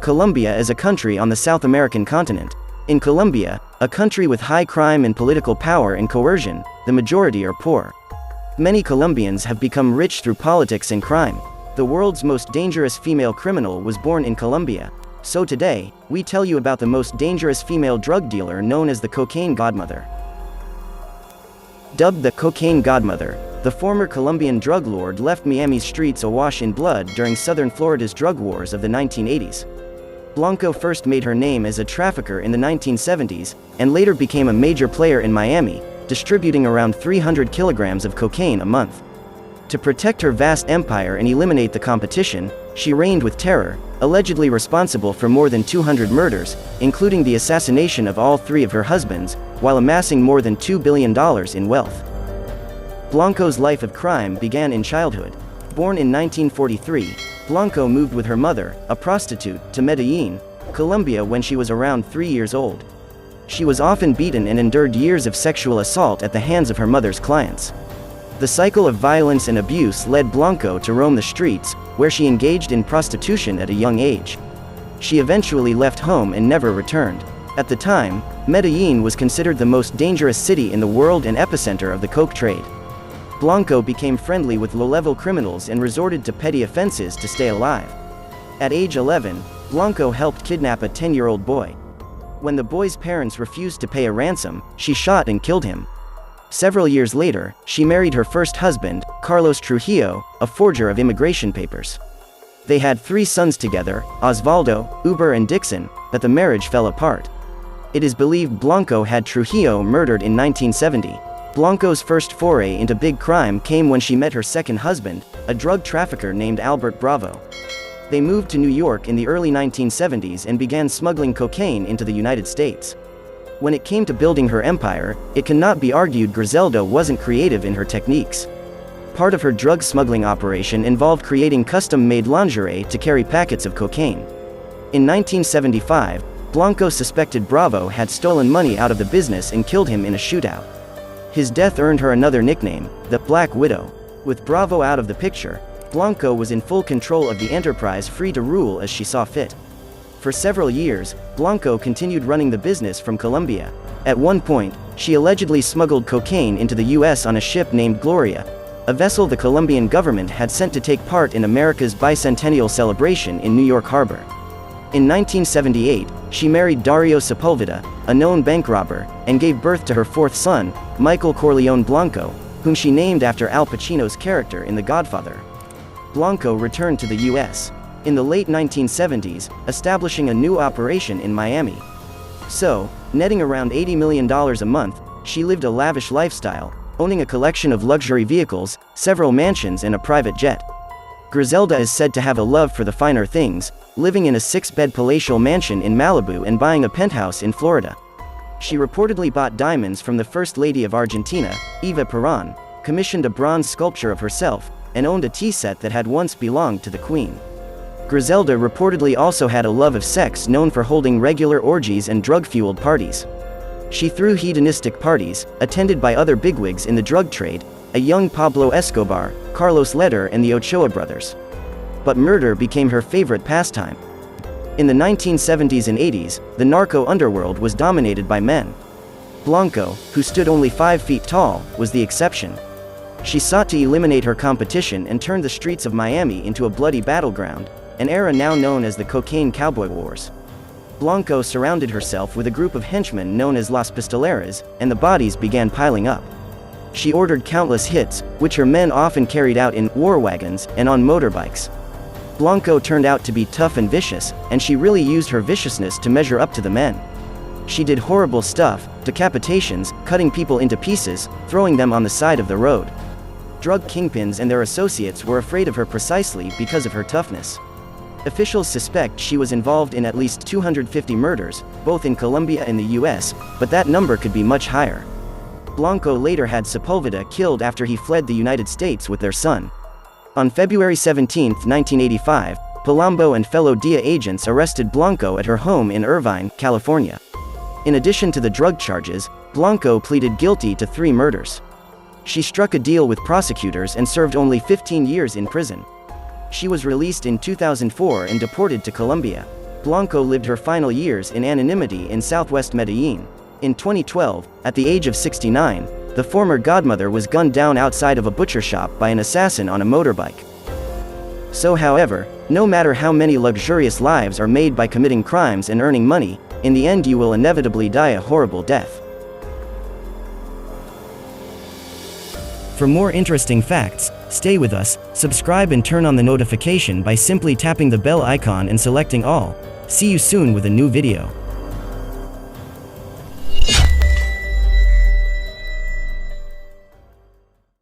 Colombia is a country on the South American continent. In Colombia, a country with high crime and political power and coercion, the majority are poor. Many Colombians have become rich through politics and crime. The world's most dangerous female criminal was born in Colombia. So today, we tell you about the most dangerous female drug dealer known as the Cocaine Godmother. Dubbed the Cocaine Godmother, the former Colombian drug lord left Miami's streets awash in blood during southern Florida's drug wars of the 1980s. Blanco first made her name as a trafficker in the 1970s, and later became a major player in Miami, distributing around 300 kilograms of cocaine a month. To protect her vast empire and eliminate the competition, she reigned with terror, allegedly responsible for more than 200 murders, including the assassination of all three of her husbands, while amassing more than $2 billion in wealth. Blanco's life of crime began in childhood. Born in 1943, Blanco moved with her mother, a prostitute, to Medellin, Colombia when she was around 3 years old. She was often beaten and endured years of sexual assault at the hands of her mother's clients. The cycle of violence and abuse led Blanco to roam the streets, where she engaged in prostitution at a young age. She eventually left home and never returned. At the time, Medellin was considered the most dangerous city in the world and epicenter of the coke trade. Blanco became friendly with low-level criminals and resorted to petty offenses to stay alive. At age 11, Blanco helped kidnap a 10-year-old boy. When the boy's parents refused to pay a ransom, she shot and killed him. Several years later, she married her first husband, Carlos Trujillo, a forger of immigration papers. They had 3 sons together, Osvaldo, Uber and Dixon, but the marriage fell apart. It is believed Blanco had Trujillo murdered in 1970. Blanco's first foray into big crime came when she met her second husband, a drug trafficker named Albert Bravo. They moved to New York in the early 1970s and began smuggling cocaine into the United States. When it came to building her empire, it cannot be argued Griselda wasn't creative in her techniques. Part of her drug smuggling operation involved creating custom-made lingerie to carry packets of cocaine. In 1975, Blanco suspected Bravo had stolen money out of the business and killed him in a shootout. His death earned her another nickname, the Black Widow. With Bravo out of the picture, Blanco was in full control of the enterprise, free to rule as she saw fit. For several years, Blanco continued running the business from Colombia. At one point, she allegedly smuggled cocaine into the U.S. on a ship named Gloria, a vessel the Colombian government had sent to take part in America's bicentennial celebration in New York Harbor. In 1978, she married Dario Sepulveda, a known bank robber, and gave birth to her 4th son, Michael Corleone Blanco, whom she named after Al Pacino's character in The Godfather. Blanco returned to the U.S. in the late 1970s, establishing a new operation in Miami. So, netting around $80 million a month, she lived a lavish lifestyle, owning a collection of luxury vehicles, several mansions and a private jet. Griselda is said to have a love for the finer things, living in a 6-bed palatial mansion in Malibu and buying a penthouse in Florida. She reportedly bought diamonds from the First Lady of Argentina, Eva Perón, commissioned a bronze sculpture of herself, and owned a tea set that had once belonged to the Queen. Griselda reportedly also had a love of sex, known for holding regular orgies and drug-fueled parties. She threw hedonistic parties, attended by other bigwigs in the drug trade, a young Pablo Escobar, Carlos Leder and the Ochoa brothers. But murder became her favorite pastime. In the 1970s and 80s, the narco underworld was dominated by men. Blanco, who stood only 5 feet tall, was the exception. She sought to eliminate her competition and turned the streets of Miami into a bloody battleground, an era now known as the Cocaine Cowboy Wars. Blanco surrounded herself with a group of henchmen known as Las Pistoleras, and the bodies began piling up. She ordered countless hits, which her men often carried out in war wagons and on motorbikes. Blanco turned out to be tough and vicious, and she really used her viciousness to measure up to the men. She did horrible stuff, decapitations, cutting people into pieces, throwing them on the side of the road. Drug kingpins and their associates were afraid of her precisely because of her toughness. Officials suspect she was involved in at least 250 murders, both in Colombia and the US, but that number could be much higher. Blanco later had Sepulveda killed after he fled the United States with their son. On February 17, 1985, Palombo and fellow DEA agents arrested Blanco at her home in Irvine, California. In addition to the drug charges, Blanco pleaded guilty to 3 murders. She struck a deal with prosecutors and served only 15 years in prison. She was released in 2004 and deported to Colombia. Blanco lived her final years in anonymity in southwest Medellin. In 2012, at the age of 69, the former godmother was gunned down outside of a butcher shop by an assassin on a motorbike. So, however, no matter how many luxurious lives are made by committing crimes and earning money, in the end you will inevitably die a horrible death. For more interesting facts, stay with us, subscribe and turn on the notification by simply tapping the bell icon and selecting all. See you soon with a new video.